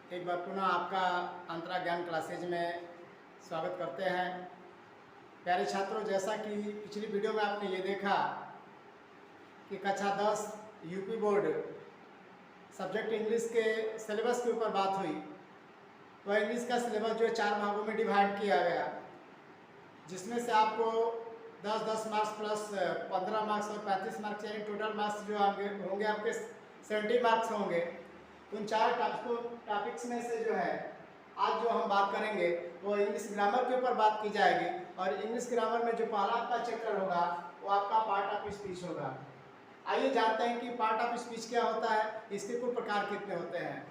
एक बार पुनः आपका अंतरा ज्ञान क्लासेज में स्वागत करते हैं। प्यारे छात्रों, जैसा कि पिछली वीडियो में आपने ये देखा कि कक्षा 10 यूपी बोर्ड सब्जेक्ट इंग्लिश के सिलेबस के ऊपर बात हुई। तो इंग्लिश का सिलेबस जो है 4 भागों में डिवाइड किया गया, जिसमें से आपको 10-10 मार्क्स प्लस 15 मार्क्स और 35 मार्क्स यानी टोटल मार्क्स जो होंगे आपके 70 मार्क्स होंगे। उन 4 टॉपिक्स में से जो है आज जो हम बात करेंगे वो इंग्लिश ग्रामर के ऊपर बात की जाएगी। और इंग्लिश ग्रामर में जो पहला आपका चैप्टर होगा वो आपका पार्ट ऑफ स्पीच होगा। आइए जानते हैं कि पार्ट ऑफ स्पीच क्या होता है, इसके कुल प्रकार कितने होते हैं।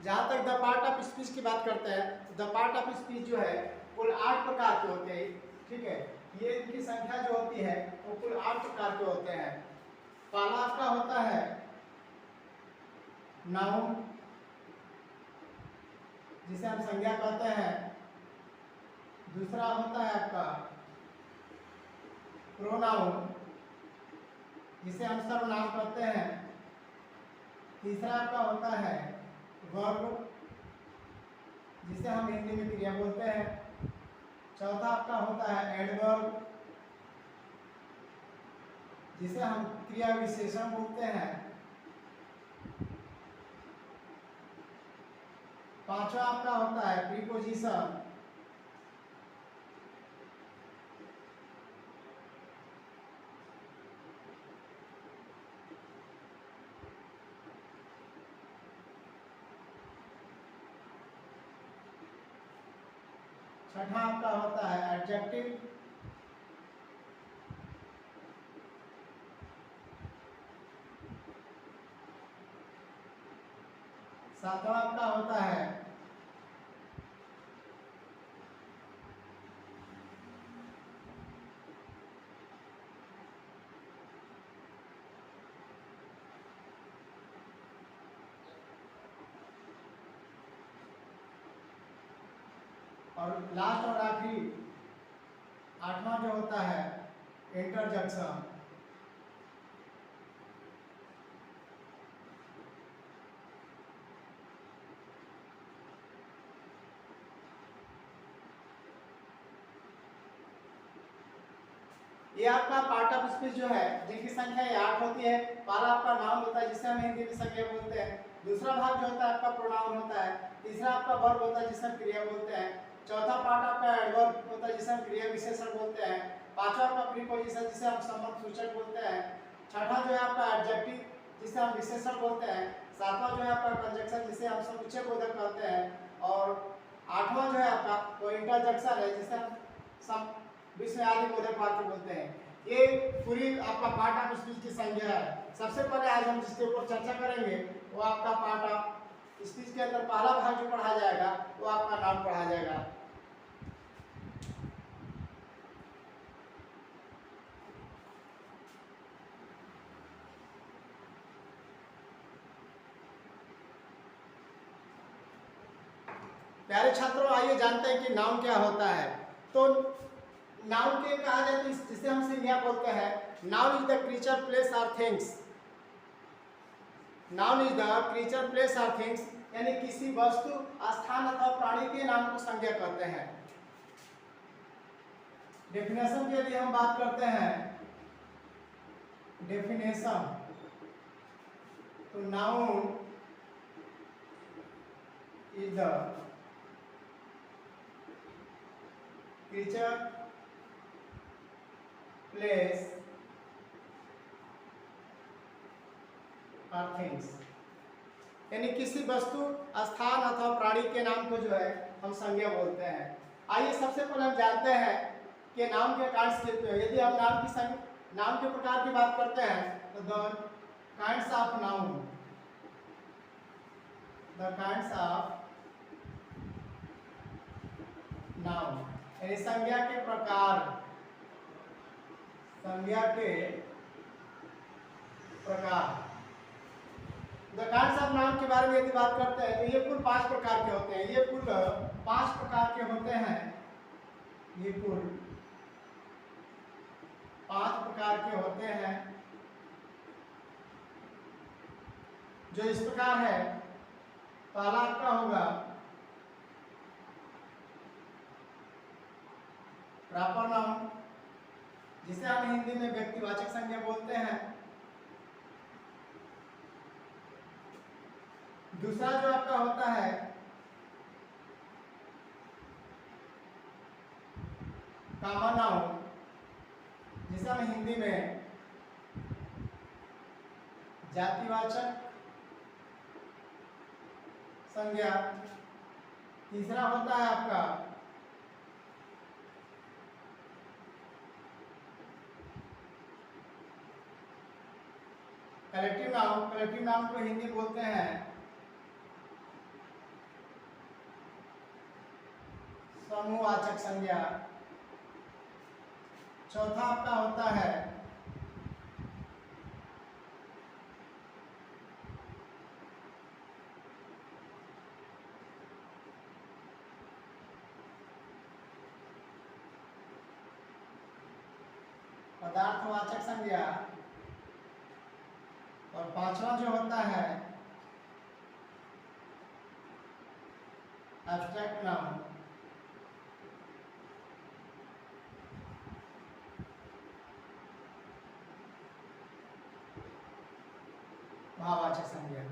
जहाँ तक द पार्ट ऑफ स्पीच की बात करते हैं, द पार्ट ऑफ स्पीच जो है कुल 8 प्रकार के होते हैं। ठीक है, ये इनकी संख्या जो होती है वो कुल 8 प्रकार के होते हैं। पहला आपका होता है नाउन, जिसे हम संज्ञा कहते हैं। दूसरा होता है आपका प्रोनाउन, जिसे हम सर्वनाम कहते हैं। तीसरा आपका होता है वर्ब, जिसे हम हिंदी में क्रिया बोलते हैं। चौथा आपका होता है एडवर्ब, जिसे हम क्रिया विशेषण बोलते हैं। पांचवा आपका होता है प्रीपोजिशन। छठा आपका होता है एडजेक्टिव। सातवां आपका होता है और लास्ट और आखिरी 8वां जो होता है इंटरजेक्शन। ये आपका पार्ट ऑफ स्पीच जो है जिनकी संख्या 8 होती है। पहला आपका नाउन होता है, जिसे हम हिंदी में संज्ञा बोलते हैं। दूसरा भाग जो होता है आपका प्रोनाउन होता है। तीसरा आपका वर्ब होता है, जिसे हम क्रिया बोलते हैं। चौथा पार्ट आपका एडवर्ब होता है, जिसे हम क्रिया विशेषण बोलते हैं। पांचवा आपका प्रीपोजिशन, जिसे हम संबंध सूचक बोलते हैं। छठा जो है आपका एडजेक्टिव, जिसे हम विशेषण बोलते हैं। सातवां जो है आपका कंजंक्शन, जिसे हम समुच्चय बोधक कहते हैं। और आठवां जो है आपका वो इंटरजेक्शन है, जिसे हम विषयादि बोधक वाक्य बोलते हैं। ये पूरी आपका पार्ट ऑफ स्पीच की संज्ञा है। सबसे पहले आज हम जिसके ऊपर चर्चा करेंगे वो आपका पार्ट ऑफ स्पीच के अंदर पहला भाग जो पढ़ा जाएगा वो आपका नाउन पढ़ा जाएगा। प्यारे छात्रों, आइए जानते हैं कि नाउन क्या होता है। तो नाउन के कहा जाता है जिसे हम संज्ञा बोलते हैं। Noun is the creature, place और things. Noun is the creature, place और थिंग्स, यानी किसी वस्तु, स्थान अथवा प्राणी के नाम को संज्ञा कहते हैं। डेफिनेशन के लिए हम बात करते हैं डेफिनेशन। तो noun is the creature, place और थिंग्स, यानी किसी वस्तु, स्थान अथवा प्राणी के नाम को जो है हम संज्ञा बोलते हैं। आइए सबसे पहले हम जानते हैं कि नाउन के काइंड्स कितने हैं। यदि हम नाउन के प्रकार की बात करते हैं तो the kinds of noun, the kinds of noun, यानी संज्ञा के प्रकार, संज्ञा के प्रकार। द काइंड्स ऑफ नाउन के बारे में यदि बात करते हैं तो ये कुल 5 प्रकार के होते हैं। ये कुल 5 प्रकार के होते हैं। ये कुल 5 प्रकार के होते हैं, जो इस प्रकार है। पहला आपका होगा प्रॉपर नाउन, जिसे हम हिंदी में व्यक्तिवाचक संज्ञा बोलते हैं। दूसरा जो आपका होता है कॉमन नाउन, जिसे हम हिंदी में जातिवाचक संज्ञा। तीसरा होता है आपका कलेक्टिव नाउन। कलेक्टिव नाउन को हिंदी बोलते हैं समूहवाचक संज्ञा। चौथा आपका होता है पदार्थवाचक संज्ञा। और पांचवा जो होता है एब्स्ट्रैक्ट नाउन। भाववाचक संज्ञा।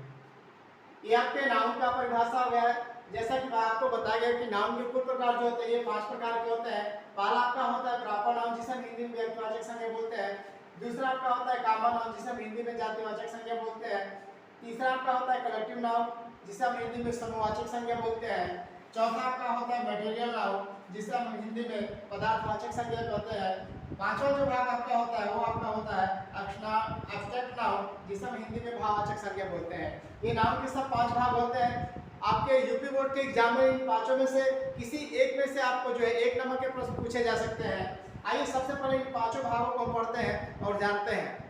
ये आपके नाउन का परिभाषा हो गया है। जैसा कि आपको बताया गया कि नाउन के कुल प्रकार जो होते हैं ये 5 प्रकार के होते हैं। पहला आपका होता है प्रॉपर नाउन, जिसे हम हिंदी में व्यक्तिवाचक संज्ञा बोलते हैं। दूसरा आपका होता है कॉमन नाउन, जिसे हम हिंदी में जातिवाचक संज्ञा बोलते हैं। तीसरा आपका होता है कलेक्टिव नाउन, जिसे हम हिंदी में समूहवाचक संज्ञा बोलते हैं। चौथा आपका होता है मटेरियल नाउन, जिसे हम हिंदी में पदार्थवाचक संज्ञा कहते हैं। पांचवा जो भाग आपका होता है वो आपका होता है एब्स्ट्रैक्ट नाउन, जिसे हम हिंदी में भाववाचक संज्ञा बोलते हैं। ये नाउन के सब 5 भाग होते हैं। आपके यूपी बोर्ड के एग्जाम में इन पांचों में से किसी एक में से आपको जो है 1 नंबर के प्रश्न पूछे जा सकते हैं। आइए सबसे पहले इन 5 भागों को हम पढ़ते हैं और जानते हैं।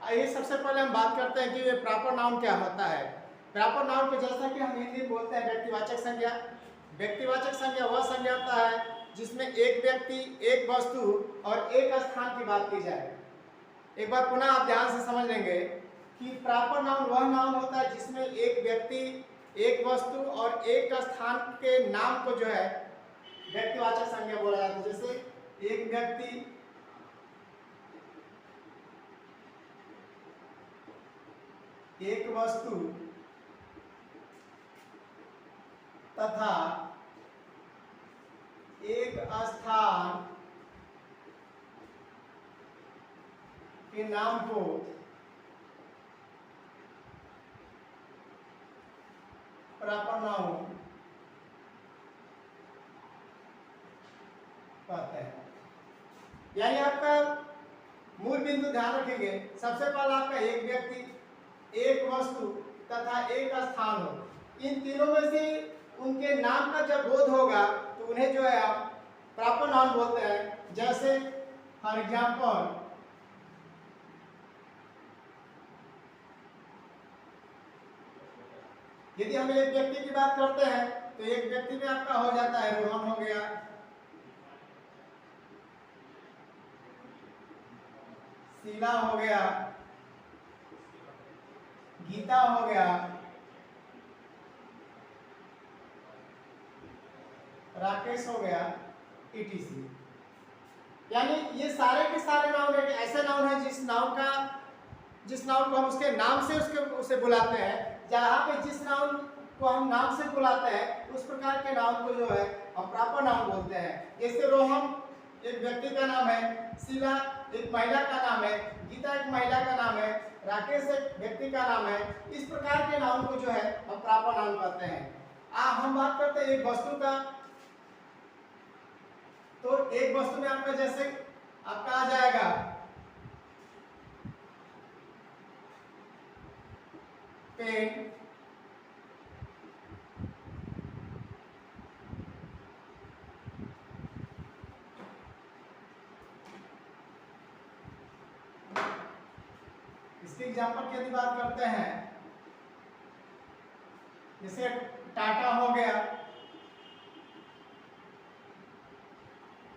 आइए सबसे पहले हम बात करते हैं कि ये प्रॉपर नाउन क्या होता है। प्रॉपर नाउन को जैसा कि हम हिंदी में बोलते हैं व्यक्तिवाचक संज्ञा। व्यक्तिवाचक संज्ञा वह संज्ञा होता है जिसमें एक व्यक्ति, एक वस्तु और एक स्थान की बात की जाए। एक बार पुनः आप ध्यान से समझ लेंगे कि प्रॉपर नाउन वह नाउन होता है जिसमें एक व्यक्ति, एक वस्तु और एक स्थान के नाम को जो है व्यक्तिवाचक संज्ञा बोला जाता है। जैसे एक व्यक्ति, एक वस्तु तथा एक स्थान के नाम को प्रॉपर नाउन कहते हैं। यानी आपका मूल बिंदु ध्यान रखेंगे, सबसे पहला आपका एक व्यक्ति, एक वस्तु तथा एक स्थान हो। इन तीनों में से उनके नाम का जब बोध होगा तो उन्हें जो है आप प्रॉपर नाउन बोलते हैं। जैसे फॉर एग्जाम्पल यदि हम एक व्यक्ति की बात करते हैं तो एक व्यक्ति में आपका हो जाता है रोहन हो गया, शीला हो गया, गीता हो गया, राकेश हो गया, etc। यानी ये सारे के सारे नाउन है, ऐसे नाउन है जिस नाउन को हम उसके नाम से उसे बुलाते हैं। जहाँ पे जिस नाउन को हम नाम से बुलाते हैं, उस प्रकार के नाम को जो है हम प्रॉपर नाउन बोलते हैं। जैसे रोहन एक व्यक्ति का नाम है, शीला एक महिला का नाम है, गीता एक महिला का नाम है, राकेश एक व्यक्ति का नाम है। इस प्रकार के नाउन को जो है हम प्रॉपर नाउन कहते हैं। हम बात करते हैं एक वस्तु का, तो एक वस्तु में आपका जैसे आपका आ जाएगा पेन, इसके एग्जाम्पल की यदि बात करते हैं जैसे टाटा हो गया।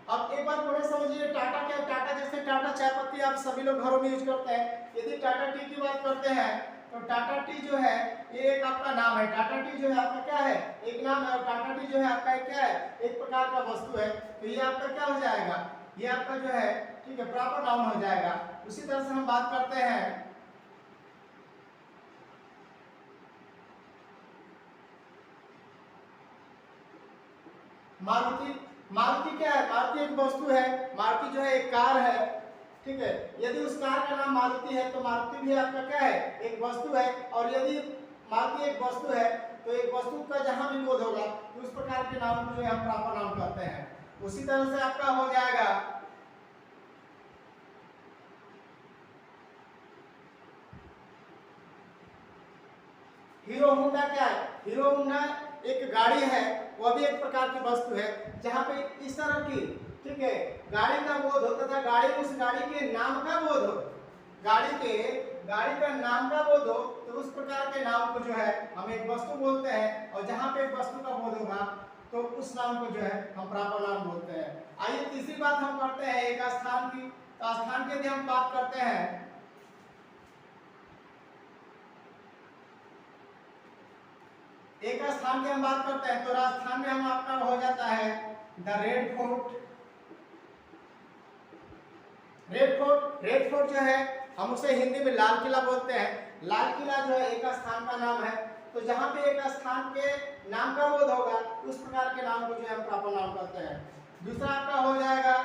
अब एक बार थोड़ा समझिए टाटा क्या, टाटा जैसे टाटा चाय पत्ती आप सभी लोग घरों में यूज करते हैं। यदि टाटा टी की बात करते हैं तो टाटा टी जो है ये एक आपका नाम है। टाटा टी जो है आपका क्या है, एक नाम है, और टाटा टी जो है आपका एक क्या है, एक प्रकार का वस्तु है। तो ये आपका क्या हो जाएगा, ये आपका जो है ठीक है प्रॉपर नाउन हो जाएगा। उसी तरह से हम बात करते हैं मारुति। मारुति क्या है, मारुति एक वस्तु है, मारुति जो है एक कार है, ठीक है। यदि उस कार का नाम मारुति है तो मारुति भी आपका क्या है, एक वस्तु है। और यदि मारुति एक वस्तु है तो एक वस्तु का जहां भी बोध होगा तो उस प्रकार के नाम को जो है हम प्रॉपर नाउन कहते हैं। उसी तरह से आपका हो जाएगा हीरो होंडा। क्या है, हीरो होंडा एक गाड़ी है, वह भी एक प्रकार की वस्तु है। जहां पे इस तरह की ठीक है गाड़ी का बोध हो तथा गाड़ी उस गाड़ी के नाम का बोध हो, गाड़ी का नाम का बोध हो, तो उस प्रकार के नाम को जो है हम एक वस्तु बोलते हैं। और जहां पे एक वस्तु का बोध होगा तो उस नाम को जो है हम प्रॉपर नाउन बोलते हैं। आइए तीसरी बात हम करते हैं एक स्थान की। तो स्थान की यदि हम बात करते हैं, एक स्थान की हम बात करते हैं तो राजस्थान में हम आपका हो जाता है the red fort. Red fort जो है हम उसे हिंदी में लाल किला बोलते हैं। लाल किला जो है एक स्थान का नाम है। तो जहां पे एक स्थान के नाम का बोध होगा उस प्रकार के नाम को जो है हम प्रॉपर नाउन कहते हैं। दूसरा आपका हो जाएगा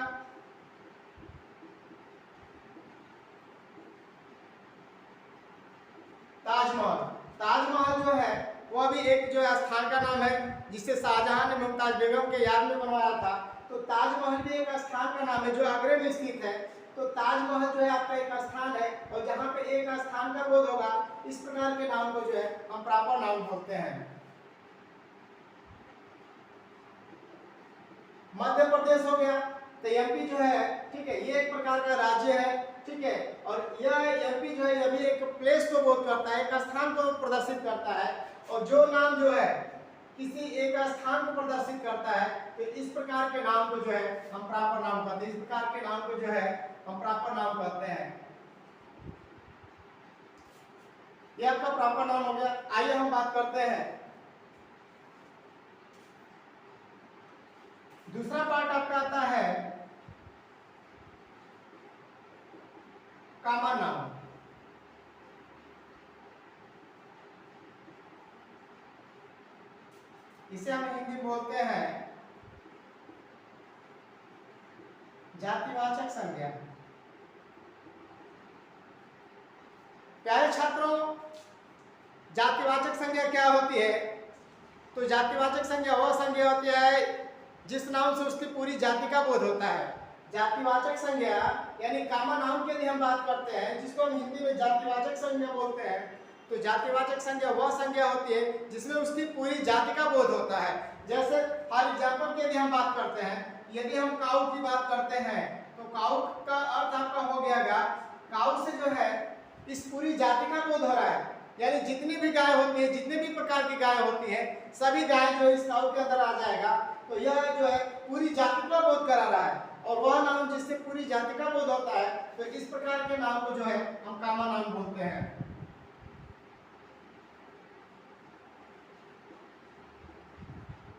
ताजमहल। ताजमहल जो है वह भी एक जो है स्थान का नाम है, जिसे शाहजहां ने मुमताज बेगम के याद में बनवाया था। तो ताजमहल भी एक स्थान का नाम है जो आगरे में स्थित है। तो ताजमहल जो है आपका एक स्थान है, और जहां पे एक स्थान का बोध होगा इस प्रकार के नाम को जो है हम प्रॉपर नाउन बोलते हैं। मध्य प्रदेश हो गया, तो एमपी जो है ठीक है ये एक प्रकार का राज्य है, ठीक है। और यह एमपी जो है यह भी एक प्लेस को बोध करता है, एक स्थान को प्रदर्शित करता है। और जो नाम जो है किसी एक स्थान को प्रदर्शित करता है तो इस प्रकार के नाम को जो है हम प्रॉपर नाउन कहते हैं। इस प्रकार के नाम को जो है हम प्रॉपर नाउन कहते हैं। ये आपका प्रॉपर नाउन हो गया। आइए हम बात करते हैं दूसरा पार्ट आपका आता है कॉमन नाउन। इसे हम हिंदी बोलते हैं जातिवाचक संज्ञा। प्यारे छात्रों, जातिवाचक संज्ञा क्या होती है? तो जातिवाचक संज्ञा वह संज्ञा होती है जिस नाम से उसकी पूरी जाति का बोध होता है। जातिवाचक संज्ञा यानी कॉमन नाउन की यदि हम बात करते हैं, जिसको हम हिंदी में जातिवाचक संज्ञा बोलते हैं, तो जातिवाचक संज्ञा वह संज्ञा होती है जिसमें उसकी पूरी जाति का बोध होता है। जैसे फॉर एग्जाम्पल की यदि हम बात करते हैं, यदि हम काऊ की बात करते हैं तो काऊ का अर्थ आपका हो गया काऊ से जो है इस पूरी जाति का बोध हो रहा है। यानी जितनी भी गाय होती है, जितने भी प्रकार की गाय होती है, सभी गाय जो इस काऊ के अंदर आ जाएगा। तो यह जो है पूरी जाति का बोध करा रहा है, और वह नाम जिससे पूरी जाति का बोध होता है, तो इस प्रकार के नाम को जो है हम कॉमन नाउन बोलते हैं।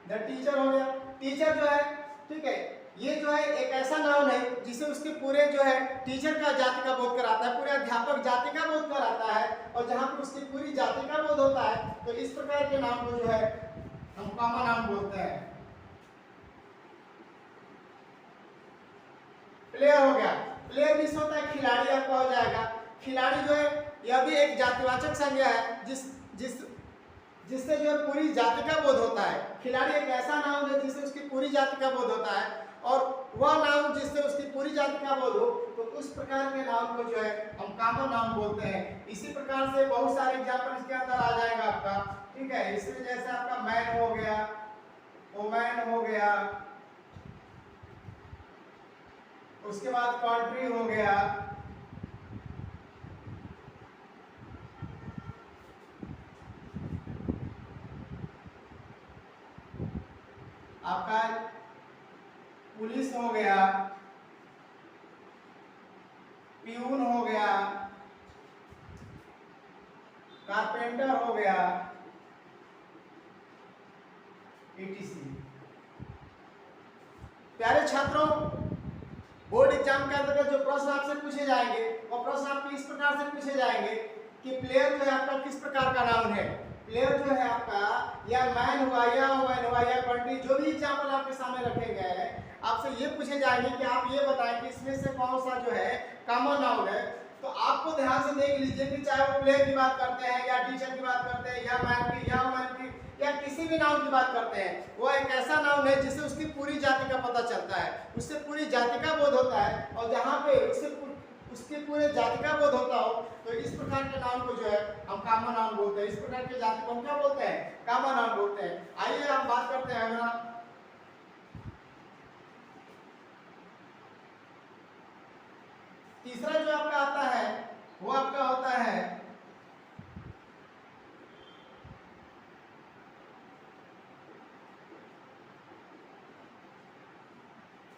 द टीचर हो गया, टीचर जो है ठीक है ये जो है एक ऐसा नाउन है जिसे उसके पूरे जो है टीचर का जाति का बोध कराता है, पूरे अध्यापक जाति का बोध कराता है, और जहाँ पे उसकी पूरी जाति का बोध होता है, तो इस प्रकार के नाम को जो है हम कॉमन नाउन बोलते हैं। प्लेयर हो गया, प्लेयर मिस होता है खिलाड़ी, आपका हो जाएगा। खिलाड़ी जो है यह भी एक जातिवाचक संज्ञा है जिससे जो है पूरी जाति का बोध होता है। खिलाड़ी एक ऐसा नाउन है जिससे उसकी पूरी जाति का बोध होता है, और वह नाउन जिससे उसकी पूरी जाति का बोध हो, तो उस प्रकार के नाउन को जो है हम कॉमन नाउन बोलते हैं। इसी प्रकार से बहुत सारे एग्जाम्पल इसके अंदर आ जाएगा आपका, ठीक है। इसमें जैसे आपका मैन हो गया, वोमैन हो गया, उसके बाद कंट्री हो गया, आपका पुलिस हो गया, प्यून हो गया, कारपेंटर हो गया, etc। प्यारे छात्रों, बोर्ड एग्जाम के अंतर्गत जो प्रश्न आपसे पूछे जाएंगे वो प्रश्न आपके इस प्रकार से पूछे जाएंगे कि प्लेयर जो है आपका किस प्रकार का नाउन है। प्लेयर जो है आपका या मैन हुआ या वुमन हुआ या कंट्री, जो भी एग्जाम्पल आपके सामने रखे गए हैं, आपसे ये पूछे जाएंगे कि आप ये बताएं कि इसमें से कौन सा जो है कॉमन नाउन है। तो आपको ध्यान से देख लीजिए कि चाहे वो प्लेयर की बात करते हैं या टीचर की बात करते हैं या मैन की या वुमन की या किसी भी नाउन की बात करते हैं, वो एक ऐसा नाउन है जिससे उसकी पूरी जाति का पता चलता है, उससे पूरी जाति का बोध होता है, और जहाँ पे उसके पूरे जाति का बोध होता हो, तो इस प्रकार के नाउन को जो है हम कॉमन नाउन बोलते हैं। इस प्रकार के जाति को हम क्या बोलते हैं? कॉमन नाउन बोलते हैं। आइए हम बात करते हैं अगला। तीसरा जो आपका आता है वो आपका होता है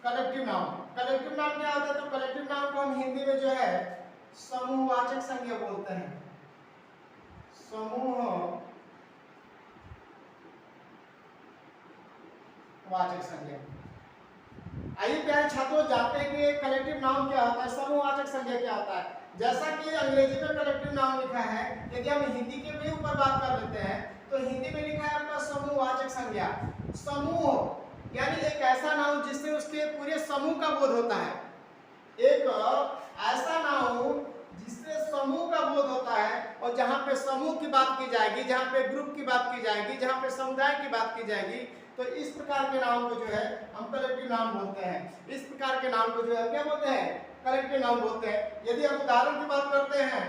कलेक्टिव नाउन। कलेक्टिव नाउन क्या होता है? तो कलेक्टिव नाउन को हम हिंदी में जो है समूहवाचक संज्ञा बोलते हैं। समूहवाचक संज्ञा। आइए प्यारे छात्रों, जानते हैं कि कलेक्टिव नाउन क्या होता है, समूहवाचक संज्ञा क्या होता है। जैसा कि अंग्रेजी में कलेक्टिव नाउन लिखा है, यदि हम हिंदी के भी ऊपर बात कर लेते हैं तो हिंदी में लिखा है आपका समूहवाचक संज्ञा। समूह यानी एक ऐसा नाउन जिससे उसके पूरे समूह का बोध होता है। एक ऐसा नाउन जिससे समूह का बोध होता है, और जहाँ पे समूह की बात की जाएगी, जहाँ पे ग्रुप की बात की जाएगी, जहाँ पे समुदाय की बात की जाएगी, तो इस प्रकार के नाउन को जो है हम कलेक्टिव नाउन बोलते हैं। इस प्रकार के नाउन को जो है क्या बोलते हैं? कलेक्टिव नाउन बोलते हैं। यदि हम उदाहरण की बात करते हैं,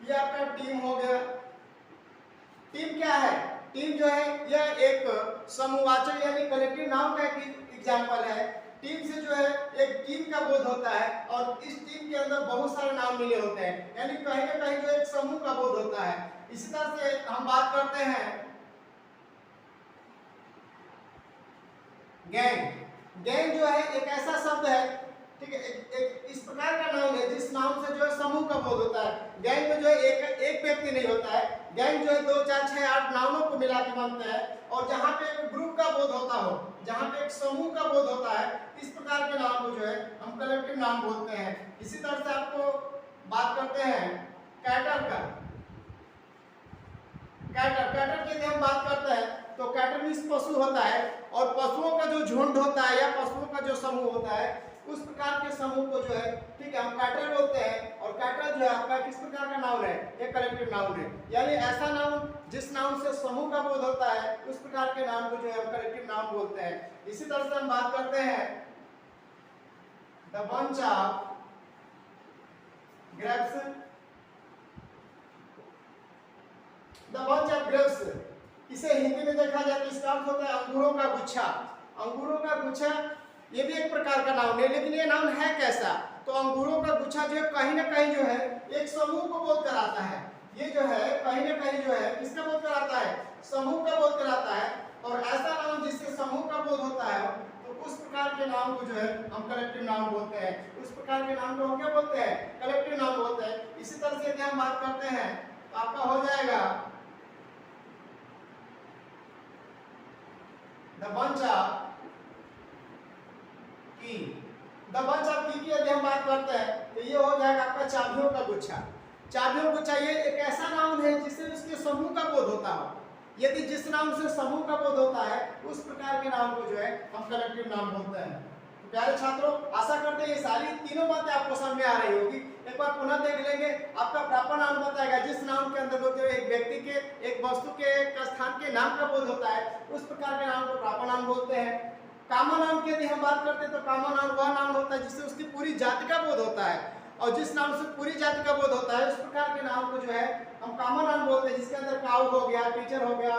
ये आपका टीम हो गया। टीम क्या है? टीम जो है यह एक समूहवाचक यानी कलेक्टिव नाउन का एक एग्जाम्पल है। टीम से जो है एक टीम का बोध होता है, और इस टीम के अंदर बहुत सारे नाम मिले होते हैं, यानी कहीं ना कहीं जो एक समूह का बोध होता है। इसी तरह से हम बात करते हैं गैंग। गैंग जो है एक ऐसा शब्द है, ठीक है, एक इस प्रकार का नाम है जिस नाम से जो है समूह का बोध होता है। गैंग में जो है एक व्यक्ति नहीं होता है, गैंग जो है 2, 4, 6, 8 नामों को मिला के बनता है, और जहाँ पे एक ग्रुप का बोध होता हो, जहाँ पे एक समूह का बोध होता है, इस प्रकार के नाम को जो है हम कलेक्टिव नाम बोलते हैं। इसी तरह से आपको बात करते हैं कैटर का। कैटर की यदि हम बात करते हैं तो कैटर मीन्स पशु होता है, और पशुओं का जो झुंड होता है या पशुओं का जो समूह होता है, उस प्रकार के समूह को जो है, ठीक है, हम कैटर बोलते हैं। और कैटर जो है आपका किस प्रकार का नाउन है? ये कलेक्टिव नाउन है, यानी ऐसा नाउन जिस नाउन से समूह का बोध होता है, उस प्रकार के नाम को जो है हम कलेक्टिव नाउन बोलते हैं। इसी तरह से हम बात करते हैं the bunch of grapes. The bunch of grapes, इसे हिंदी में देखा जाए तो इसका अर्थ होता है अंगूरों का गुच्छा। अंगूरों का गुच्छा ये भी एक प्रकार का नाउन है, लेकिन ये नाउन है कैसा? तो अंगूरों का गुच्छा जो है कहीं ना कहीं जो है एक समूह को बोध कराता है। ये जो है कहीं ना कहीं जो है किसका बोध कराता है? समूह का बोध कराता है। और ऐसा नाउन जिससे समूह का बोध होता है, तो उस प्रकार के नाम को जो है हम कलेक्टिव नाउन बोलते हैं। उस प्रकार के नाम को हम क्या बोलते हैं? कलेक्टिव नाउन बोलते हैं। इसी तरह से यदि हम बात करते हैं तो आपका हो जाएगा द बंच ऑफ की। द बंच ऑफ की यदि हम बात करते हैं तो ये हो जाएगा आपका चाबियों का गुच्छा। चाबियों का गुच्छा ये एक ऐसा नाउन है जिससे उसके समूह का बोध होता हो। यदि जिस नाम से समूह का बोध होता है उस प्रकार के नाम को जो है हम कलेक्टिव नाम बोलते हैं। तो प्यारे छात्रों, आशा करते हैं ये सारी तीनों बातें आपको समझ में आ रही होगी। एक बार पुनः देख लेंगे। आपका प्रापर नाउन बताएगा जिस नाउन के अंदर होते हुए एक व्यक्ति के, एक वस्तु के, एक स्थान के नाम का बोध होता है उस प्रकार के नाम को प्रापर नाउन बोलते हैं। कॉमन नाउन की यदि हम बात करते हैं तो कॉमन नाउन वह नाउन होता है जिससे उसकी पूरी जाति का बोध होता है, और जिस नाम से पूरी जाति का बोध होता है उस प्रकार के नाम को जो है हम कॉमन नाउन बोलते हैं, जिसके अंदर काउ हो गया, टीचर हो गया,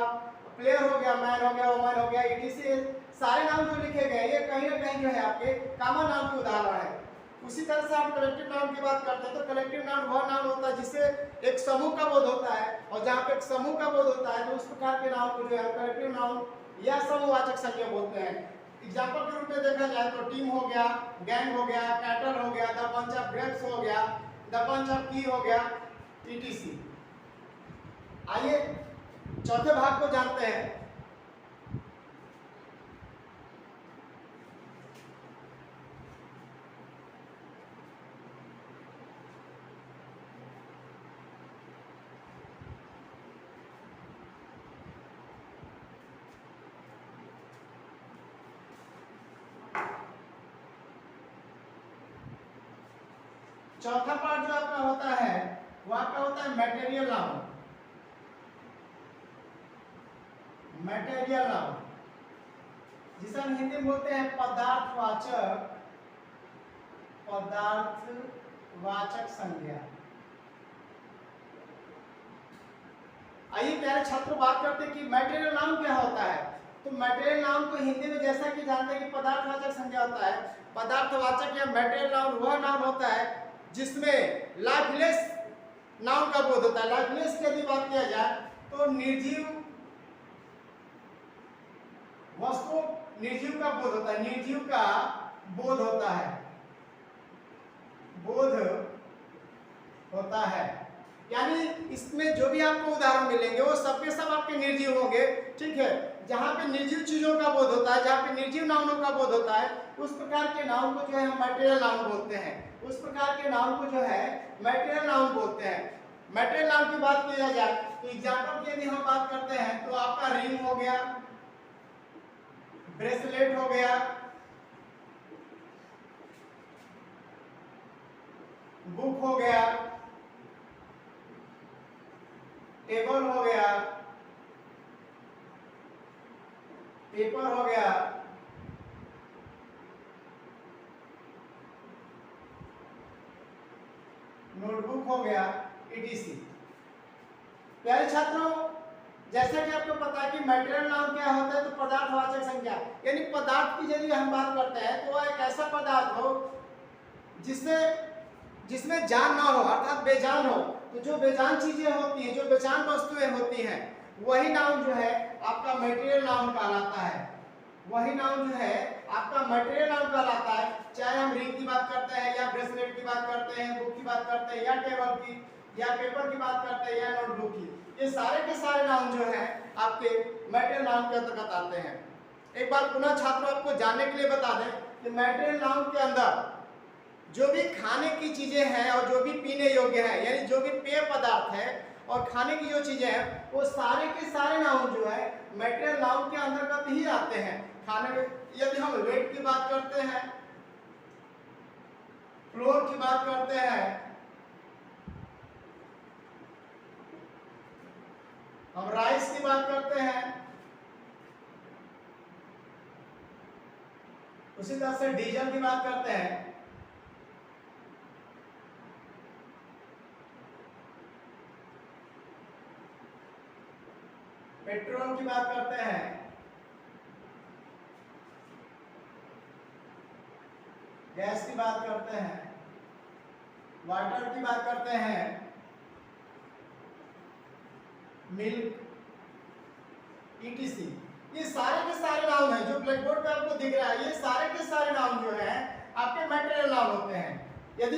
प्लेयर हो गया, मैन हो गया, वुमन हो गया, इटीसी सारे नाम जो लिखे गए ये कहीं ना कहीं जो है आपके कॉमन नाउन के उदाहरण है। उसी तरह से आप कलेक्टिव नाउन की बात करते हैं तो कलेक्टिव नाउन वह नाउन होता है जिससे एक समूह का बोध होता है, और जहाँ पे एक समूह का बोध होता है तो उस प्रकार के नाउन को जो है कलेक्टिव नाउन या समूहवाचक संज्ञा बोलते हैं। एग्जाम्पल के रूप में देखा जाए तो टीम हो गया, गैंग हो गया, कैटल हो गया, द बंच ऑफ ग्रेप्स हो गया, द बंच ऑफ की हो गया, ईटीसी। आइए चौथे भाग को जानते हैं। चौथा पार्ट जो आपका होता है वो आपका होता है मटेरियल नाउन। मटेरियल नाउन जिसे हम हिंदी में बोलते हैं पदार्थवाचक, पदार्थवाचक संज्ञा। आइए प्यारे छात्रों बात करते हैं कि मटेरियल नाउन क्या होता है। तो मटेरियल नाउन को हिंदी में जैसा कि जानते हैं कि पदार्थवाचक संज्ञा होता है। पदार्थवाचक या मटेरियल नाउन वह नाउन होता है जिसमें लाइफलेस नाउन का बोध होता है। लाइफलेस की यदि बात किया जाए तो निर्जीव वस्तु, निर्जीव का बोध होता है, निर्जीव का बोध होता है, बोध होता है। यानी इसमें जो भी आपको उदाहरण मिलेंगे वो सबके सब आपके निर्जीव होंगे, ठीक है। जहाँ पे निर्जीव चीजों का बोध होता है, जहाँ पे निर्जीव नाउनों का बोध होता है उस प्रकार के नाउन को जो है हम मटेरियल नाउन बोलते हैं। उस प्रकार के नाउन को जो है मटेरियल नाउन बोलते हैं। मटेरियल नाउन की बात की जाए तो एग्जांपल की यदि हम बात करते हैं तो आपका रिंग हो गया, ब्रेसलेट हो गया, बुक हो गया, टेबल हो गया, पेपर हो गया, नोटबुक हो गया, ईटीसी। प्यारे छात्रों, जैसा कि आपको पता है कि मटेरियल नाउन क्या होता है तो पदार्थवाचक संज्ञा, यानी पदार्थ की यदि हम बात करते हैं तो वह एक ऐसा पदार्थ हो जिसमें जान ना हो, अर्थात बेजान हो। तो जो बेजान चीजें होती हैं, जो बेजान वस्तुएं होती हैं, वही नाउन जो है आपका मटेरियल नाउन कहलाता है। वही नाउन जो है आपका मटेरियल नाउन कहलाता है। चाहे हम रिंग की बात करते हैं या ब्रेसलेट की बात करते हैं, बुक की बात करते हैं या टेबल की या पेपर की बात करते हैं या नोटबुक की, ये सारे के सारे नाउन जो है आपके मटेरियल नाउन के अंतर्गत आते हैं। एक बार पुनः छात्रों आपको जानने के लिए बता दें कि मटेरियल नाउन के अंदर जो भी खाने की चीजें हैं और जो भी पीने योग्य है, यानी जो भी पेय पदार्थ है और खाने की जो चीजें हैं, वो सारे के सारे नाउन जो है मटेरियल नाउन के अंतर्गत ही आते हैं। खाने में यदि हम वेट की बात करते हैं, फ्लोर की बात करते हैं, हम राइस की बात करते हैं, उसी तरह से डीजल की बात करते हैं, पेट्रोल की बात करते हैं, गैस की बात करते हैं, वाटर की बात करते हैं, मिल्क, ईटीसी। ये सारे के सारे नाउन हैं जो ब्लैक बोर्ड पे आपको दिख रहा है। ये सारे के सारे नाउन जो हैं आपके मटेरियल नाउन होते हैं। यदि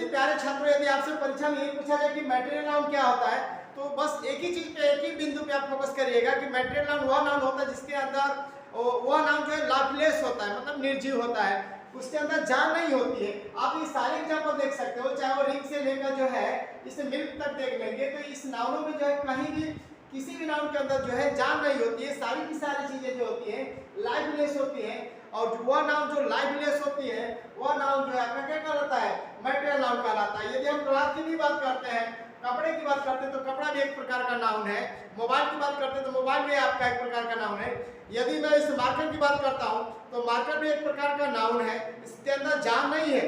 प्यारे छात्रों, यदि आपसे परीक्षा में ये पूछा जाए कि मटेरियल नाउन क्या होता है तो बस एक ही चीज पे, एक ही बिंदु पे आप फोकस करिएगा कि मैटेरियल नाउन वह नाउन होता है जिसके अंदर वह नाउन जो है लाइफलेस होता है, मतलब निर्जीव होता है, उसके अंदर जान नहीं होती है। आप ये सारे एग्जाम्पल देख सकते हो, चाहे वो रिंग से लेकर जो है इसे मिल्क तक देख लेंगे, तो इस नाउनों में जो है कहीं भी किसी भी नाउन के अंदर जो है जान नहीं होती है, सारी की सारी चीजें जो होती हैं लाइफलेस होती हैं। और वह नाउन जो लाइफलेस होती है वह नाउन जो है आपका क्या कहलाता है, मैटेरियल नाउन कहलाता है। यदि हम क्लॉथ की भी बात करते हैं, कपड़े की बात करते हैं, तो कपड़ा भी एक प्रकार का नाउन है। मोबाइल की बात करते हैं तो मोबाइल भी आपका एक प्रकार का नाउन है। यदि मैं इस मार्कर की बात करता हूं तो मार्कर भी एक प्रकार का नाउन है, इसके अंदर जान नहीं है,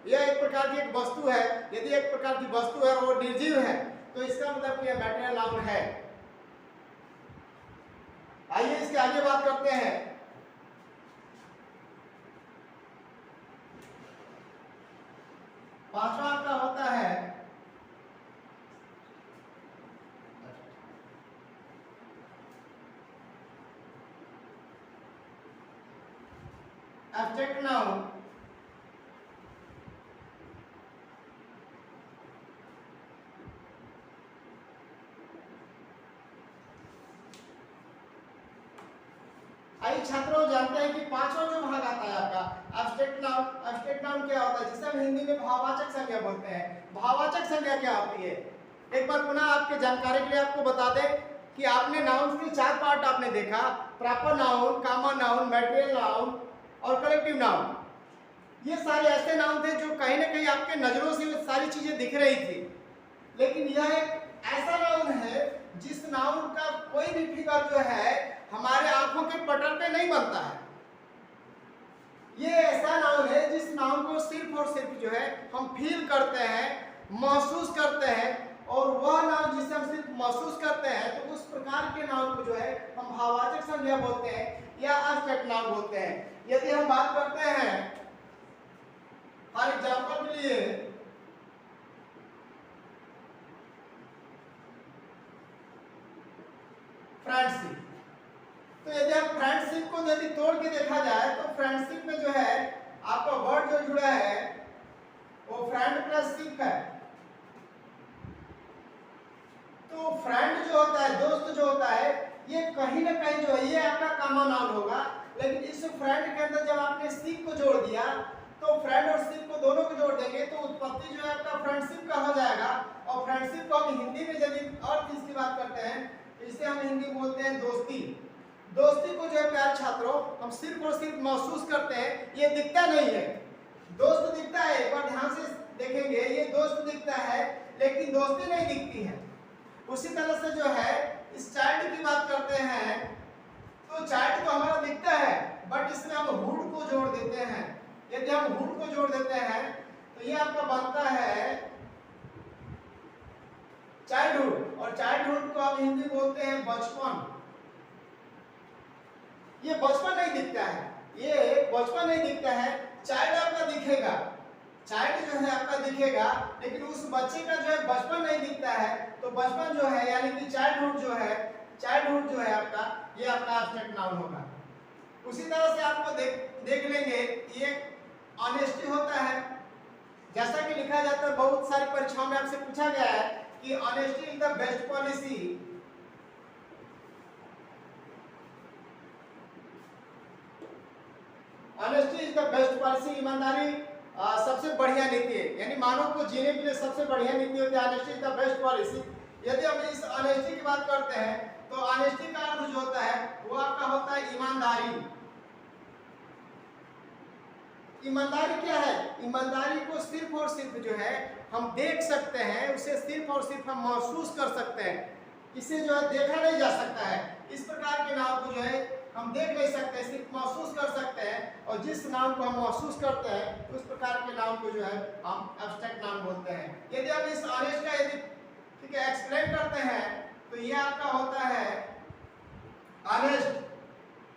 यह एक प्रकार की एक वस्तु है। यदि एक प्रकार की वस्तु है और वो निर्जीव है तो इसका मतलब कि यह मैटेरियल नाउन है। आइए इसके आगे बात करते हैं। पांचवा आपका होता है एब्स्ट्रैक्ट नाउन। आइए छात्रों जानते हैं कि पांचवा जो भाग आता है आपका एब्स्ट्रैक्ट नाउन। एब्स्ट्रैक्ट नाउन क्या होता है, जिसे हम हिंदी में भाववाचक संज्ञा बोलते हैं। भाववाचक संज्ञा क्या होती है, एक बार पुनः आपके जानकारी के लिए आपको बता दें कि आपने नाउन के चार पार्ट आपने देखा, proper noun, common noun, material noun और कलेक्टिव नाउन। ये सारे ऐसे नाउन थे जो कहीं ना कहीं आपके नजरों से सारी चीजें दिख रही थी, लेकिन यह एक ऐसा नाउन है जिस नाउन का कोई भी फिगर जो है हमारे आंखों के पटल पे नहीं बनता है। ये ऐसा नाउन है जिस नाउन को सिर्फ और सिर्फ जो है हम फील करते हैं, महसूस करते हैं, और वह नाउन जिसे हम सिर्फ महसूस करते हैं तो उस प्रकार के नाउन को जो है हम भाववाचक संज्ञा बोलते हैं या एब्स्ट्रैक्ट नाउन बोलते हैं। यदि हम बात करते हैं फॉर एग्जाम्पल के लिए फ्रेंडशिप, तो यदि हम फ्रेंडशिप को यदि तोड़ के देखा जाए तो फ्रेंडशिप में जो है आपका वर्ड जो जुड़ा है वो फ्रेंड प्लस शिप है। तो फ्रेंड जो होता है, दोस्त जो होता है, ये कहीं ना कहीं जो है ये आपका कॉमन नाउन होगा, लेकिन इस फ्रेंड के अंदर जब आपने शिप को जोड़ दिया तो फ्रेंड और शिप को दोनों को जोड़ देंगे तो उत्पत्ति जो है आपका फ्रेंडशिप का हो जाएगा। और फ्रेंडशिप को हम हिंदी में यदि अर्थ इसकी बात करते हैं तो इसे हम हिंदी में बोलते हैं दोस्ती। दोस्ती को जो है प्यारे छात्रों हम सिर्फ और सिर्फ महसूस करते हैं, ये दिखता नहीं है। दोस्त दिखता है, एक बार ध्यान से देखेंगे, ये दोस्त दिखता है लेकिन दोस्ती नहीं दिखती है। उसी तरह से जो है इस चाइल्ड की बात करते हैं तो चाइल्ड तो हमारा दिखता है, बट इसमें हम हुड को जोड़ देते हैं। यदि हम हुड को जोड़ देते हैं तो ये आपका बनता है चाइल्डहुड, और चाइल्डहुड को हम हिंदी बोलते हैं बचपन। ये बचपन नहीं दिखता है, ये बचपन नहीं दिखता है। चाइल्ड आपका दिखेगा, चाइल्ड जो है आपका दिखेगा, लेकिन उस बच्चे का जो है बचपन नहीं दिखता है। तो बचपन जो है यानी कि चाइल्डहुड जो है, चाइल्डहुड जो है आपका, ये आपका एब्स्ट्रैक्ट नाउन होगा। उसी तरह से आपको देख लेंगे ये ऑनेस्टी होता है, जैसा कि लिखा जाता है, बहुत सारी परीक्षाओं में आपसे पूछा गया है कि honesty is the best policy. Honesty is the best policy, ईमानदारी सबसे बढ़िया नीति है, यानी मानव को जीने के लिए सबसे बढ़िया नीति होती है। Honesty is the best policy. यदि हम इस ऑनेस्टी की बात करते हैं तो ऑनेस्टी का अर्थ जो होता है वो आपका होता है ईमानदारी। ईमानदारी क्या है, ईमानदारी को सिर्फ और सिर्फ जो है हम देख सकते हैं, उसे सिर्फ और सिर्फ हम महसूस कर सकते हैं, इसे जो है देखा नहीं जा सकता है। इस प्रकार के नाम को जो है हम देख नहीं सकते, सिर्फ महसूस कर सकते हैं, और जिस नाम को हम महसूस करते हैं उस प्रकार के नाम को जो है हम एब्स्ट्रैक्ट नाम बोलते हैं। यदि हम इस ऑनेस्ट का यदि ठीक है एक्सप्लेन करते हैं तो ये आपका होता है ऑनेस्ट,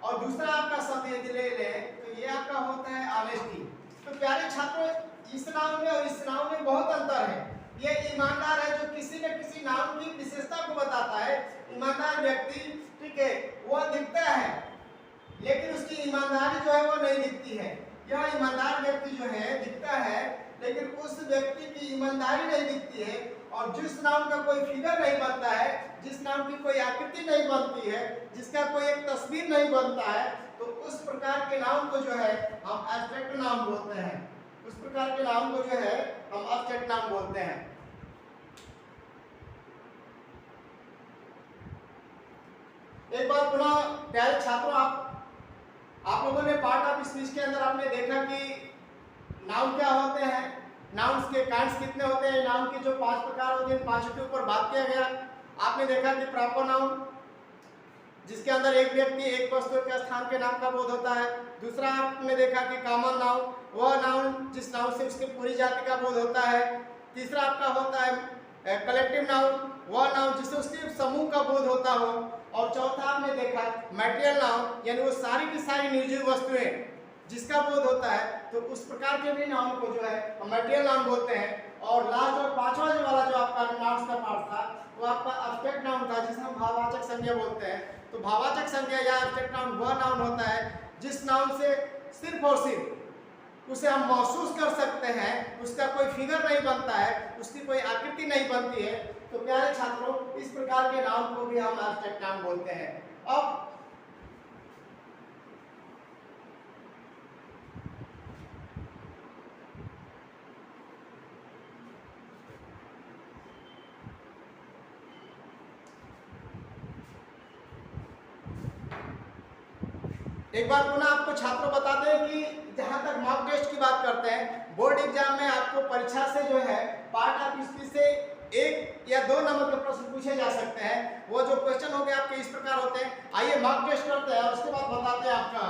और दूसरा आपका शब्द यदि ले लें तो ये आपका होता है ऑनेस्टी। तो प्यारे छात्रों इस नाम में और इस नाम में बहुत अंतर है। ये ईमानदार है जो किसी न किसी नाम की विशेषता को बताता है। ईमानदार व्यक्ति ठीक है वह दिखता है लेकिन उसकी ईमानदारी जो है वो नहीं दिखती है। यह ईमानदार व्यक्ति जो है दिखता है लेकिन उस व्यक्ति की ईमानदारी नहीं दिखती है, और जिस नाउन का कोई फिगर नहीं बनता है, जिस नाउन की कोई आकृति नहीं बनती है, जिसका कोई एक तस्वीर नहीं बनता है, तो उस प्रकार के नाउन को जो है हम एब्स्ट्रैक्ट नाउन बोलते हैं। उस प्रकार के नाउन को जो है हम एब्स्ट्रैक्ट नाउन बोलते हैं। एक बार पुनः प्यारे छात्रों, आप लोगों ने पार्ट ऑफ स्पीच के अंदर आपने देखा कि नाउन क्या होते हैं, नाउन्स के काइंड्स कितने होते हैं, नाउन के जो 5 प्रकार होते हैं, 5 के ऊपर बात किया गया। आपने देखा कि प्रॉपर नाउन जिसके अंदर एक व्यक्ति एक वस्तु के स्थान के नाम का बोध होता है। दूसरा आपने देखा कि कॉमन नाउन, वह नाउन जिस नाउन से उसकी पूरी जाति का बोध होता है। तीसरा आपका होता है कलेक्टिव नाउन, वह नाउन जिससे उसके समूह का बोध होता हो। और चौथा आपने देखा मटेरियल नाउन, यानी वो सारी की सारी निर्जीव वस्तुएं जिसका बोध होता है, तो उस प्रकार के भी नाउन को जो है हम मटेरियल नाउन बोलते हैं। और लास्ट और पांचवा जो वाला जो आपका नाउन्स का पार्ट था, वो आपका एब्स्ट्रैक्ट नाउन था, जिसे हम भाववाचक संज्ञा बोलते हैं। तो भाववाचक संज्ञा या एब्स्ट्रैक्ट नाउन वह नाउन होता है जिस नाउन से सिर्फ और सिर्फ उसे हम महसूस कर सकते हैं, उसका कोई फिगर नहीं बनता है, उसकी कोई आकृति नहीं बनती है। तो प्यारे छात्रों, इस प्रकार के नाउन को भी हम एब्स्ट्रैक्ट नाउन बोलते हैं। अब एक बार पुनः आपको छात्रों बता दें कि जहां तक मॉक टेस्ट की बात करते हैं, बोर्ड एग्जाम में आपको परीक्षा से जो है पार्ट ऑफ स्पीच से 1 या 2 नंबर के प्रश्न पूछे जा सकते हैं। वो जो क्वेश्चन होंगे आपके इस प्रकार होते हैं। आइए मॉक टेस्ट करते हैं और उसके बाद बताते हैं आपका।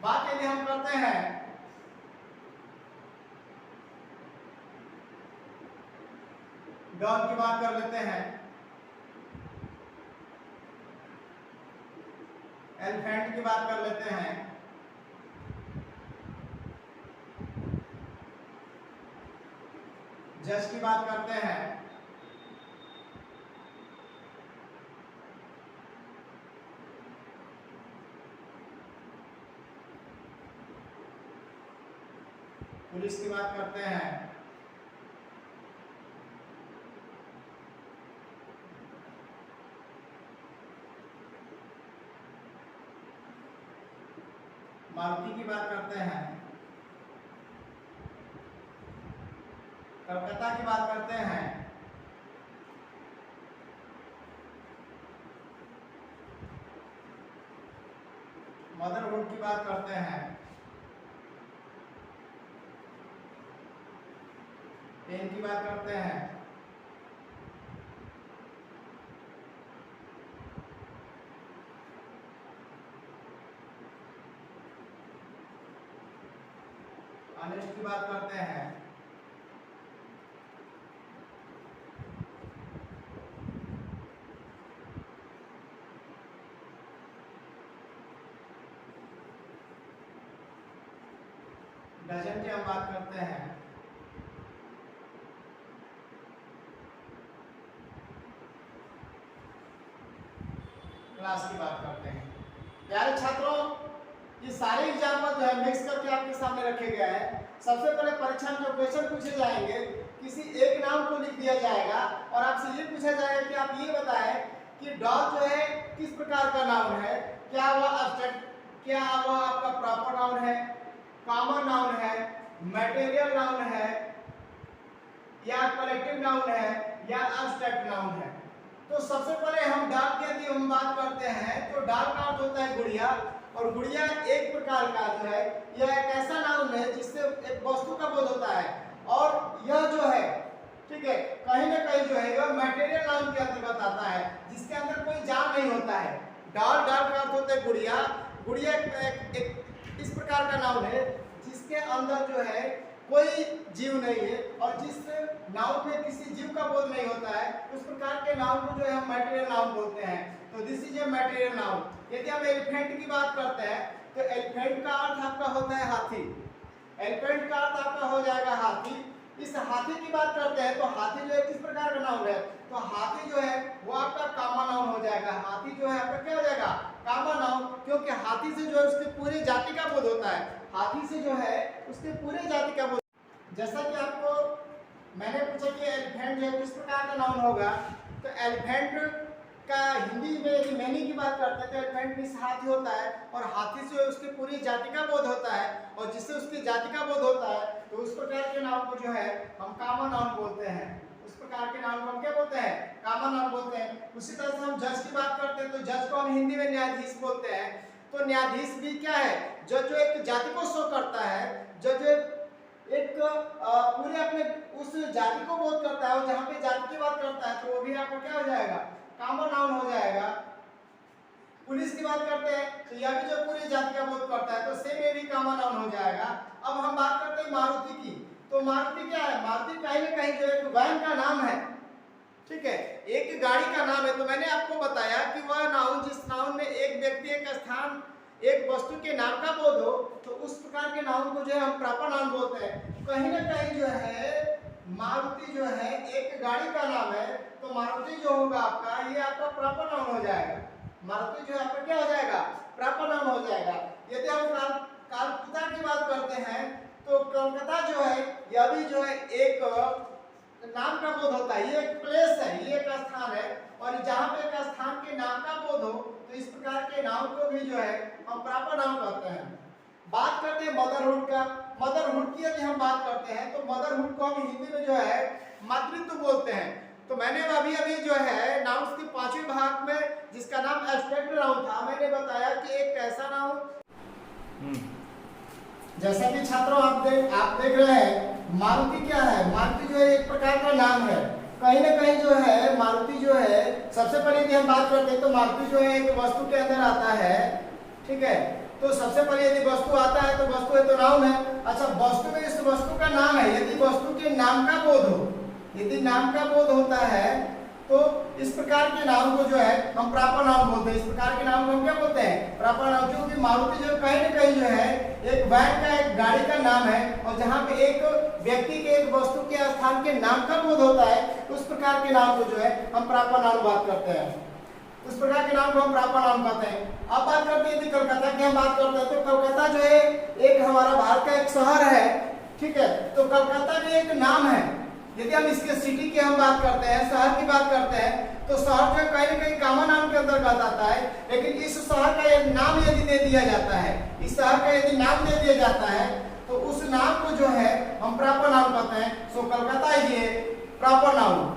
बात यदि हम करते हैं डॉग की बात कर लेते हैं, एलिफेंट की बात कर लेते हैं, जज की बात करते हैं, पुलिस की बात करते हैं, मारुति की बात करते हैं, कलकत्ता की बात करते हैं, मदरहुड की बात करते हैं, पेन की बात करते हैं, ऑनेस्ट की बात करते हैं, डजन की हम बात करते हैं, क्लास की बात करते हैं। प्यारे छात्रों, ये सारे एग्जाम्पल जो है मिक्स करके आपके सामने रखे गए हैं। सबसे पहले परीक्षा में जो क्वेश्चन पूछे जाएंगे, किसी एक नाम को लिख दिया जाएगा और आपसे ये पूछा जाएगा कि आप ये बताएं कि डॉग जो है किस प्रकार का नाउन है, क्या वह एब्स्ट्रैक्ट, क्या वह आपका प्रॉपर नाउन है, कॉमन नाउन है, मटेरियल नाउन है, या कलेक्टिव नाउन है, या एब्स्ट्रैक्ट नाउन है। तो सबसे पहले हम डॉग की यदि हम बात करते हैं तो डॉग का अर्थ होता है गुड़िया, और गुड़िया एक प्रकार का जो है यह एक ऐसा नाउन है जिससे एक वस्तु का बोध होता है। और यह जो है, ठीक है, कहीं ना कहीं जो है यह मटेरियल नाउन के अंतर्गत आता है, जिसके अंदर कोई जान नहीं होता है। डॉल, डॉल का अर्थ होता है गुड़िया। गुड़िया एक इस प्रकार का नाउन है जिसके अंदर जो है कोई जीव नहीं है और जिस नाउन में किसी जीव का बोध नहीं होता है, उस प्रकार के नाउन को जो है हम मटेरियल नाउन बोलते हैं। तो this is a material noun. यदि हम एलिफेंट की बात करते हैं तो एलिफेंट का अर्थ आपका होता है हाथी। एलिफेंट का अर्थ आपका हो जाएगा हाथी। इस हाथी की बात करते हैं तो हाथी जो है किस प्रकार का नाउन है, तो हाथी जो है वो आपका कॉमन नाउन हो जाएगा। हाथी जो है आपका क्या हो जाएगा, कॉमन नाउन, क्योंकि हाथी से जो है उसकी पूरी जाति का बोध होता है। हाथी से उसके पूरे जाति का बोध। जैसा कि आपको मैंने पूछा कि एलिफेंट जो किस प्रकार का नाउन होगा, तो एलिफेंट का हिंदी में यदि मीनिंग की बात करते हैं तो एलिफेंट मीन्स हाथी होता है, और हाथी से उसकी पूरी जाति का बोध होता है, और जिससे उसकी जाति का बोध होता है तो उस प्रकार के नाउन को जो है हम कॉमन नाउन बोलते हैं। उस प्रकार के नाउन को हम क्या बोलते हैं? कॉमन नाउन बोलते हैं। उसी तरह से हम जज की बात करते हैं तो जज को हम हिंदी में न्यायाधीश बोलते हैं। तो न्यायाधीश भी क्या है? जज जो एक जाति को शो करता है, जज एक पूरे अपने उस जाति को बोध करता है, और जहाँ पे जाति की बात करता है तो वो भी आपका क्या हो जाएगा? कॉमन नाउन हो जाएगा। पुलिस की बात करते हैं तो यह भी जो पूरी जाति का बोध करता है तो सेम ये भी कॉमन नाउन हो जाएगा। अब हम बात करते हैं मारुति की। तो मारुति क्या है? मारुति कहीं ना कहीं जो एक वैन का नाम है, ठीक है, एक गाड़ी का नाम है। तो मैंने आपको बताया कि वह नाउन जिस नाउन में एक व्यक्ति, एक स्थान, एक वस्तु के नाम का बोध हो तो उस प्रकार के नाउन को जो है हम प्रॉपर नाउन बोलते हैं। कहीं ना कहीं जो है मारुति जो है एक गाड़ी का नाम है, तो मारुति जो होगा आपका, ये आपका प्रॉपर नाउन हो जाएगा। मारुति जो आपका क्या हो जाएगा? प्रॉपर नाउन हो जाएगा। यदि हम कलकत्ता की बात करते हैं तो कलकत्ता जो है यह भी जो है एक नाम का बोध होता है। ये एक प्लेस है, ये एक स्थान है, और जहाँ पे एक स्थान के नाम का बोध हो तो इस प्रकार के नाउन को भी जो है हम प्रॉपर नाउन कहते हैं। बात करते हैं मदरहुड का। मदरहुड की यदि हम बात करते हैं तो मदरहुड को हम हिंदी में जो है मातृत्व बोलते हैं। तो मैंने अभी जो है नाउन्स की 5वें भाग में जिसका नाम एब्स्ट्रैक्ट नाउन था, मैंने बताया कि एक कैसा नाउन, जैसा कि छात्रों आप देख रहे हैं मारुति क्या है? मारुति जो है एक प्रकार का नाम है। कहीं ना कहीं जो है मारुति जो है, सबसे पहले यदि हम बात करते हैं तो मारुति जो है एक वस्तु के अंदर आता है, ठीक है। तो सबसे पहले यदि वस्तु आता है तो वस्तु है तो नाउन है। अच्छा, वस्तु में इस वस्तु का नाम है, यदि वस्तु के नाम का बोध हो, यदि नाम का बोध होता है तो इस प्रकार के नाम को जो है हम प्रॉपर नाउन बोलते हैं। इस प्रकार के नाम को हम क्या बोलते हैं? Proper noun. क्योंकि मारुति जो कहीं ना कहीं जो है एक वैन का, एक गाड़ी का नाम है, और जहाँ पे एक व्यक्ति के, एक वस्तु के स्थान के नाम का बोध होता है उस प्रकार के नाम को जो है हम प्रॉपर नाउन बात करते हैं। उस प्रकार के नाम को हम प्रॉपर नाउन कहते हैं। अब बात करते हैं कलकत्ता की हम बात करते हैं तो कलकत्ता जो है एक हमारा भारत का एक शहर है, ठीक है। तो कलकत्ता भी एक नाम है। यदि हम इसके सिटी की हम बात करते हैं, शहर की बात करते हैं, तो शहर जो कहीं ना कहीं कॉमन नाउन के अंतर्गत आता है। लेकिन इस शहर का नाम यदि दे दिया जाता है, इस शहर का यदि नाम दे दिया जाता है तो उस नाम को जो है हम प्रॉपर नाउन कहते हैं। सो कलकत्ता ये प्रॉपर नाउन।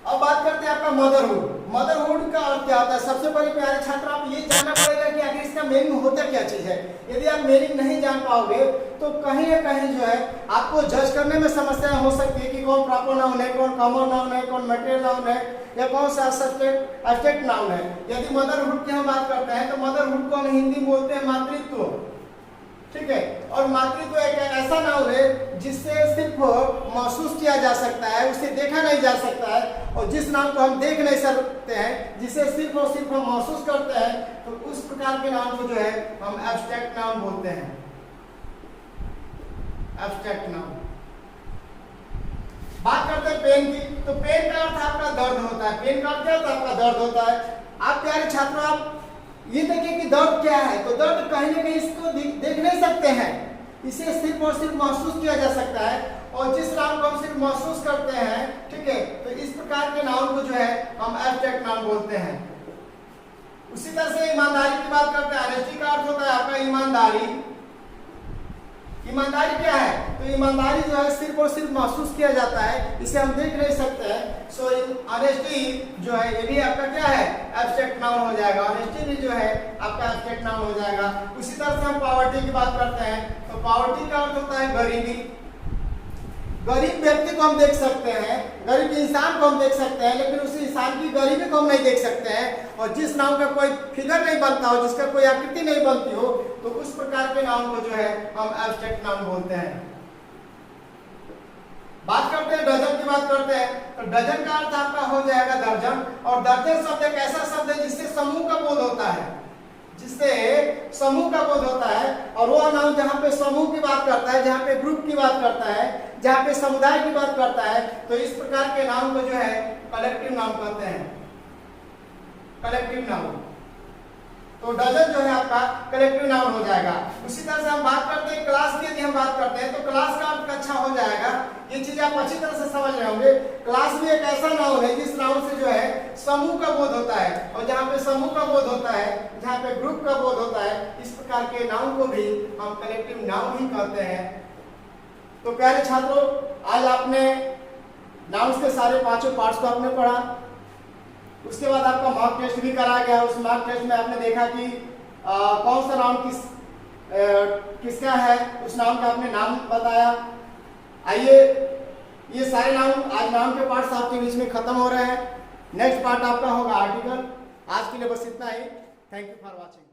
अब बात करते हैं आपका मदरहुड। मदरहुड का अर्थ क्या होता है? सबसे पहले प्यारे छात्र आप ये जानना पड़ेगा कि आखिर इसका मीनिंग होता क्या चीज है। यदि आप मीनिंग नहीं जान पाओगे तो कहीं ना कहीं जो है आपको जज करने में समस्याएं हो सकती है कि कौन प्रॉपर नाउन है, कौन कॉमन नाउन है, कौन मटेरियल नाउन है, या कौन सा एब्स्ट्रैक्ट नाउन है। यदि मदरहुड की हम बात करते हैं तो मदरहुड को हम हिंदी में बोलते हैं मातृत्व, ठीक है। और मातृत्व एक ऐसा नाउन है जिससे सिर्फ महसूस किया जा सकता है, उसे देखा नहीं जा सकता है, और जिस नाम को हम देख नहीं सकते हैं, जिसे सिर्फ और सिर्फ हम महसूस करते हैं, तो उस प्रकार के नाम को जो है हम एब्स्ट्रैक्ट नाउन बोलते हैं। Abstract noun. बात करते हैं पेन की। तो पेन का अर्थ आपका दर्द होता है। पेन का अर्थ क्या होता है? आपका दर्द होता है। आप प्यारे छात्रों आप ये देखिए कि दर्द क्या है। तो दर्द कहीं ना कहीं इसको देख नहीं सकते हैं, इसे सिर्फ और सिर्फ महसूस किया जा सकता है, और जिस नाम को हम सिर्फ महसूस करते हैं, ठीक है, तो इस प्रकार के नाउन को जो है हम एब्स्ट्रैक्ट नाउन बोलते हैं। उसी तरह से ईमानदारी की बात करते हैं। ऑनेस्टी का अर्थ होता है आपका ईमानदारी। ईमानदारी क्या है? तो ईमानदारी जो है सिर्फ और सिर्फ महसूस किया जाता है, इसे हम देख नहीं सकते हैं। सो ऑनेस्टी जो है ये भी आपका क्या है? एब्स्ट्रैक्ट नाउन हो जाएगा। ऑनेस्टी भी जो है आपका एब्स्ट्रैक्ट नाउन हो जाएगा। उसी तरह से हम पॉवर्टी की बात करते हैं तो पॉवर्टी का अर्थ होता है गरीबी। गरीब व्यक्ति को हम देख सकते हैं, गरीब इंसान को हम देख सकते हैं, लेकिन उस इंसान की गरीबी को हम नहीं देख सकते हैं। और जिस नाम का कोई फिगर नहीं बनता हो, जिसका कोई आकृति नहीं बनती हो, तो उस प्रकार के नाम को जो है हम एब्स्ट्रैक्ट नाम बोलते हैं। बात करते हैं डजन की बात करते हैं तो डजन का अर्थ आपका हो जाएगा दर्जन। और दर्जन शब्द एक ऐसा शब्द है जिससे समूह का बोध होता है, जिससे समूह का बोध होता है। और वह नाम जहाँ पे समूह की बात करता है, जहाँ पे ग्रुप की बात करता है, जहाँ पे समुदाय की बात करता है, तो इस प्रकार के नाम को जो है कलेक्टिव नाम कहते हैं। Collective noun. तो डजन जो है आपका कलेक्टिव नाउन हो जाएगा। उसी तरह से हम बात करते हैं क्लास की, यदि हम बात करते हैं तो क्लास का अर्थ कक्षा हो जाएगा। ये चीज आप अच्छी तरह से समझ रहे होंगे। क्लास भी एक ऐसा नाउन है जिस नाउन से जो है समूह का बोध होता है, और जहाँ पे समूह का बोध होता है, जहाँ पे ग्रुप का बोध होता है, इस प्रकार के नाउन को भी हम कलेक्टिव नाउन ही कहते हैं। तो प्यारे छात्रों, आज आपने नाउन्स के सारे पांचों पार्ट्स को आपने पढ़ा। उसके बाद आपका मॉक टेस्ट भी कराया गया। उस मॉक टेस्ट में आपने देखा कि कौन सा नाउन किसका है, उस नाउन का आपने नाम बताया। आइए, ये सारे नाउन आज नाउन के पार्ट्स आपके बीच में खत्म हो रहे हैं। नेक्स्ट पार्ट आपका होगा आर्टिकल। आज के लिए बस इतना ही। Thank you for watching.